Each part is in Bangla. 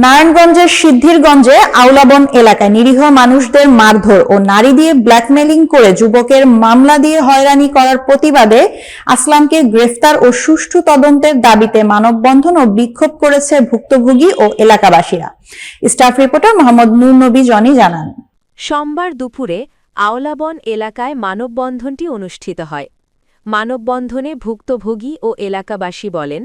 নারায়ণগঞ্জের সিদ্ধিরগঞ্জে আউলাবন এলাকায় নিরীহ মানুষদের মারধর ও নারী দিয়ে ব্ল্যাকমেলিং করে যুবকের মামলা দিয়ে হয়রানি করার প্রতিবাদে আসলামকে গ্রেফতার ও সুষ্ঠু তদন্তের দাবিতে মানববন্ধন ও বিক্ষোভ করেছে ভুক্তভোগী ও এলাকাবাসীরা। স্টাফ রিপোর্টার মোহাম্মদ নূর নবী জনি জানান। সোমবার দুপুরে আওলাবন এলাকায় মানববন্ধনটি অনুষ্ঠিত হয়। মানববন্ধনে ভুক্তভোগী ও এলাকাবাসী বলেন,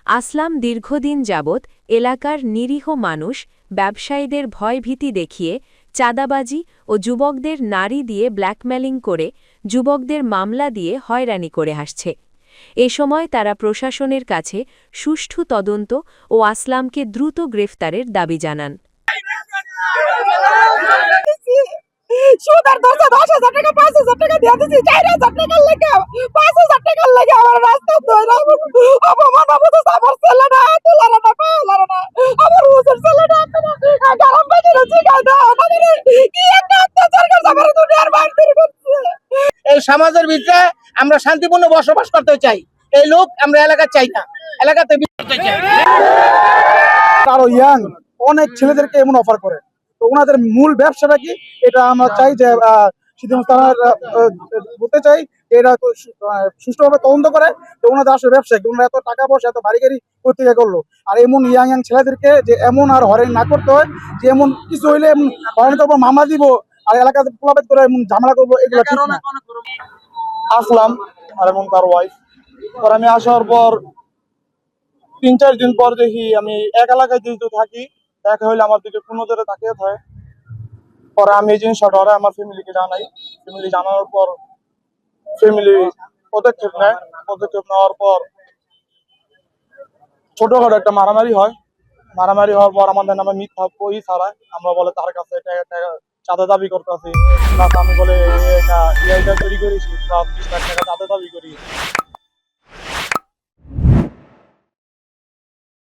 আসলাম দীর্ঘদিন যাবৎ এলাকার নিরীহ মানুষ, ব্যবসায়ীদের ভয়ভীতি দেখিয়ে চাঁদাবাজি ও যুবকদের নারী দিয়ে ব্ল্যাকমেলিং করে যুবকদের মামলা দিয়ে হয়রানি করে আসছে। এ সময় তারা প্রশাসনের কাছে সুষ্ঠু তদন্ত ও আসলামকে দ্রুত গ্রেফতারের দাবি জানান। সুদের দরজা 10,000 টাকা 5,000 টাকা দিয়ে দিছি 4,000 টাকার লেগে 5,000 টাকার লেগে আমার রাস্তা ধরে অপমান অবস্থা আমার ছেলেটা তোলারা না পাওয়ারা না আমার হুজুর ছেলেটা গারাম বাজে রয়েছে গাদা আমাদের কি একটা অত্যাচার করছে আমার দুনিয়ার বাইরে করছে। এই সমাজের ভিতরে আমরা শান্তিপূর্ণ বসবাস করতে চাই, এই লোক আমরা এলাকা চাই না, এলাকাতে করতে চাই। আরো ইয়াং অনেক ছেলেদেরকে এমন অফার করে, তো ওনাদের মূল ব্যবসাটা কি এটা আমরা চাই যে বলতে চাই এটা সুষ্ঠুভাবে তদন্ত করে যে ওনাদের আসলে ব্যবসায়ী ওনারা এত টাকা পয়সা এত বাড়ি গাড়ি প্রতিজ্ঞা করলো, আর এমন ইয়াং ইয়াং ছেলেদেরকে যে এমন আর হয়রানি না করতে হয়, যে এমন কিছু হইলে এমন হয়রানি করবো, মামলা দিব আর এলাকাতে প্রলাপিত করে এমন ঝামেলা করবো, এগুলো ঠিক না। আসলাম আর এমন তার ওয়াইফ, আর আমি আসার পর 3-4 দিন পর দেখি আমি এক এলাকায় যেহেতু থাকি, দেখা হইলে আমার দিকে কোনো ধরে তাকিয়ে থাকে। পরে আমি এই জিনিসটা ধরে আমার ফ্যামিলিকে জানাই, ফ্যামিলি জানানোর পর ফ্যামিলি পদক্ষেপ নেয়। পদক্ষেপ নেওয়ার পর ছোটখাটো একটা মারামারি হয়। মারামারি হওয়ার পর আমাদের নামে মিথ্যা বই ছাড়ায়, আমরা বলে তার কাছে চাঁদা দাবি করতেছি। আমি বলে এটা তৈরি করেছি, 30 লাখ টাকা চাঁদা দাবি করি।